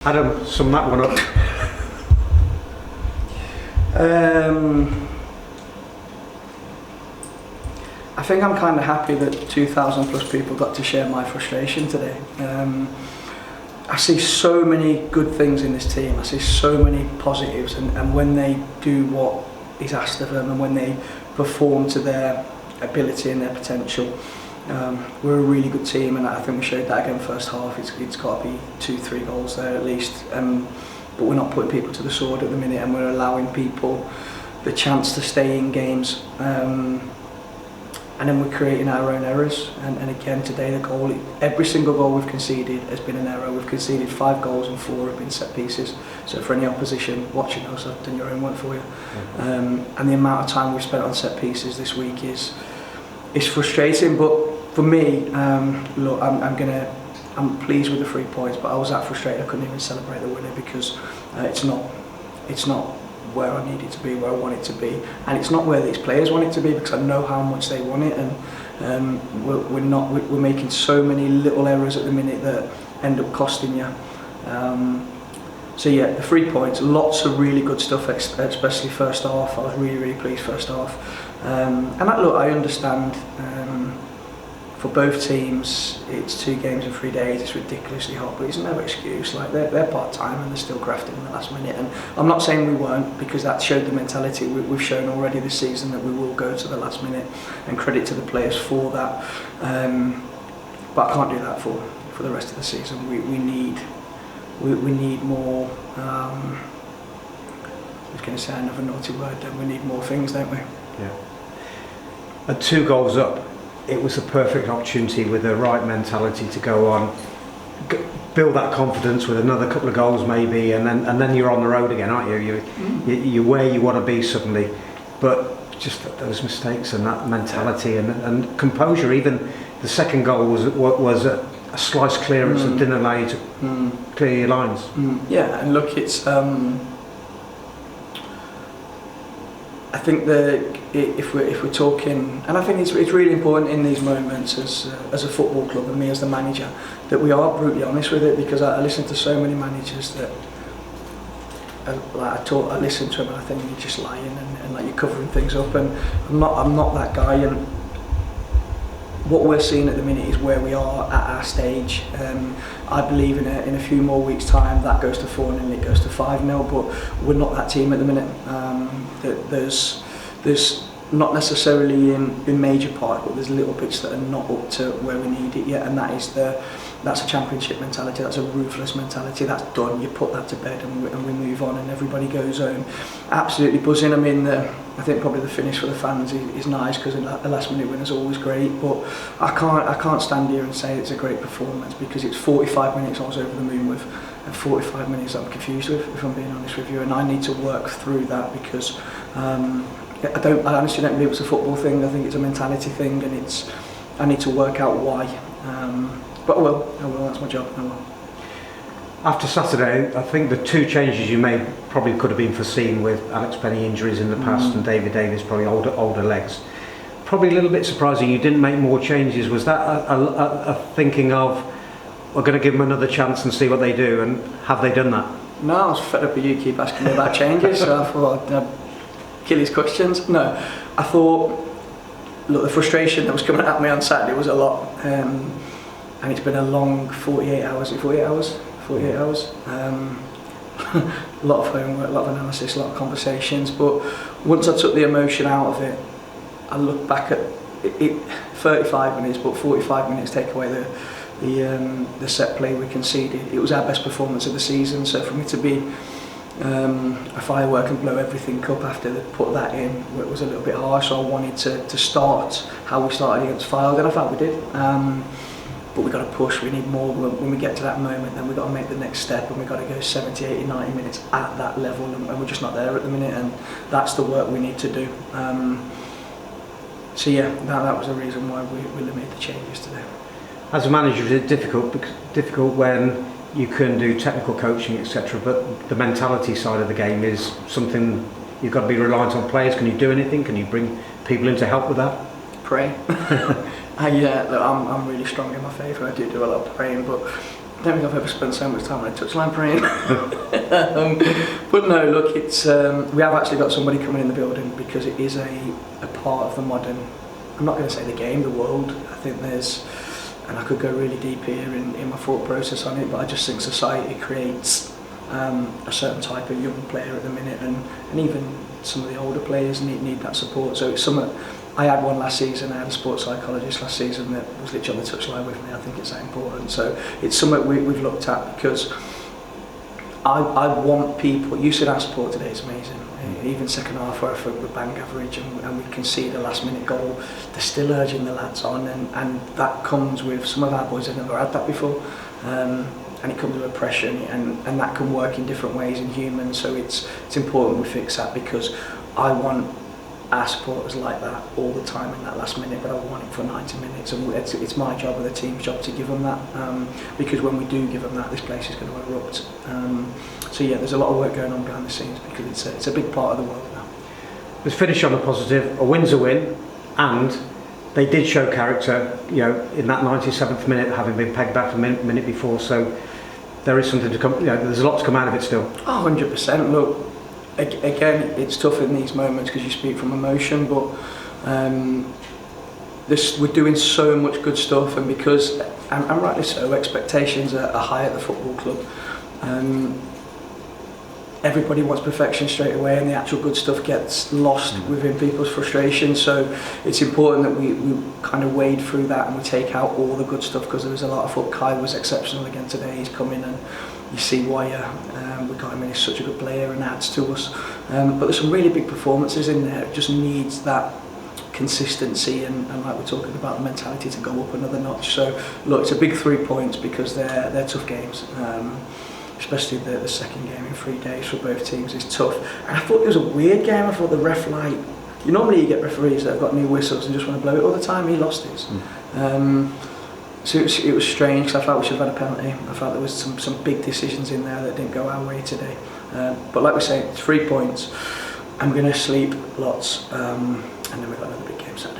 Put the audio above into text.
Adam, sum that one up. I think I'm kind of happy that 2,000 plus people got to share my frustration today. I see so many good things in this team. I see so many positives, and when they do what is asked of them and when they perform to their ability and their potential, we're a really good team, and I think we showed that again first half. It's got to be 2-3 goals there at least, but we're not putting people to the sword at the minute, and we're allowing people the chance to stay in games, and then we're creating our own errors. And again today, every single goal we've conceded has been an error. We've conceded 5 goals and 4 have been set pieces. So for any opposition watching us, I've done your own work for you. And the amount of time we've spent on set pieces this week is frustrating. But for me, look, I'm pleased with the 3 points, but I was that frustrated I couldn't even celebrate the winner because it's not where I need it to be, where I want it to be, and it's not where these players want it to be, because I know how much they want it, and we're making so many little errors at the minute that end up costing you. So yeah, the 3 points, lots of really good stuff, especially first half. I was really pleased first half, and I understand. For both teams, it's 2 games in 3 days. It's ridiculously hot, but it's no excuse. Like they're part-time and they're still crafting in the last minute. And I'm not saying we won't, because that showed the mentality we've shown already this season, that we will go to the last minute. And credit to the players for that. But I can't do that for the rest of the season. We need more. I was going to say another naughty word. Then we need more things, don't we? Yeah. And 2 goals up. It was a perfect opportunity with the right mentality to go on, build that confidence with another couple of goals maybe, and then you're on the road again, aren't you? You're where you want to be suddenly. But just those mistakes and that mentality and composure. Even the second goal was a slice clearance that didn't allow you to clear your lines. Yeah, and look, it's. I think that if we're talking, and I think it's really important in these moments as a football club and me as the manager, that we are brutally honest with it, because I listen to so many managers that I listen to them and I think you're just lying and like you're covering things up, and I'm not that guy. And what we're seeing at the minute is where we are at our stage. I believe in a few more weeks' time that goes to 4-0 and it goes to 5-0, but we're not that team at the minute. There's not necessarily in major part, but there's little bits that are not up to where we need it yet, and that's a championship mentality. That's a ruthless mentality. That's done. You put that to bed and we move on, and everybody goes home absolutely buzzing. I mean, I think probably the finish for the fans is nice, because the last minute win is always great, but I can't stand here and say it's a great performance, because it's 45 minutes I was over the moon with, and 45 minutes I'm confused with, if I'm being honest with you, and I need to work through that, because I honestly don't believe it's a football thing. I think it's a mentality thing, and I need to work out why. But I will, that's my job, I will. After Saturday, I think the 2 changes you made probably could have been foreseen, with Alex Penny injuries in the past and David Davis probably older legs. Probably a little bit surprising you didn't make more changes. Was that a thinking of, we're going to give them another chance and see what they do, and have they done that? No, I was fed up with you keep asking me about changes, so I thought I'd kill his questions. No, I thought, look, the frustration that was coming at me on Saturday was a lot, and it's been a long 48 hours. 48 hours. A lot of homework, a lot of analysis, a lot of conversations. But once I took the emotion out of it, I look back at it. 35 minutes, but 45 minutes take away the set play we conceded. It was our best performance of the season. So for me to be a firework and blow everything up after they put that in, it was a little bit harsh. So I wanted to start how we started against Fylde, and I felt we did. But we've got to push, we need more. When we get to that moment, then we've got to make the next step, and we've got to go 70, 80, 90 minutes at that level, and we're just not there at the minute, and that's the work we need to do. So yeah, that was the reason why we made the changes today. As a manager, is it difficult when you can do technical coaching, etc., but the mentality side of the game is something you've got to be reliant on players? Can you do anything? Can you bring people in to help with that? Pray. Yeah, look, I'm really strong in my faith. I do a lot of praying, but I don't think I've ever spent so much time on a touchline praying. But no, look, it's we have actually got somebody coming in the building because it is a part of the modern, I'm not going to say the game, the world. I think there's, and I could go really deep here in my thought process on it, but I just think society creates a certain type of young player at the minute, and even some of the older players need that support. So it's something. I had one last season. I had a sports psychologist last season that was literally on the touchline with me. I think it's that important. So it's something we've looked at because I want people. You said our support today is amazing. Even second half where we bang average and we concede a last minute goal, they're still urging the lads on, and that comes with some of our boys have never had that before. And it comes with oppression, and that can work in different ways in humans. So it's important we fix that, because I want our supporters like that all the time in that last minute, but I want it for 90 minutes, and it's my job or the team's job to give them that, because when we do give them that, this place is going to erupt. So yeah, there's a lot of work going on behind the scenes, because it's a big part of the world now. Let's finish on a positive. A win's a win, and they did show character, in that 97th minute, having been pegged back a minute before. So there is something to come. There's a lot to come out of it still. Oh, 100%. Look, again, it's tough in these moments because you speak from emotion, but we're doing so much good stuff, and because, and rightly so, expectations are high at the football club. Everybody wants perfection straight away, and the actual good stuff gets lost within people's frustration. So it's important that we kind of wade through that and we take out all the good stuff, because there was a lot of foot. Kai was exceptional again today. He's come in, and you see why we got him in. He's such a good player and adds to us. But there's some really big performances in there. It just needs that consistency and like we're talking about, the mentality to go up another notch. So look, it's a big 3 points because they're tough games. Especially the second game in 3 days for both teams is tough. And I thought it was a weird game. I thought the ref, normally you get referees that have got new whistles and just want to blow it all the time. He lost his. So it was strange, because I felt we should have had a penalty. I felt there was some big decisions in there that didn't go our way today. But like we say, 3 points. I'm going to sleep lots, and then we've got another big game Saturday.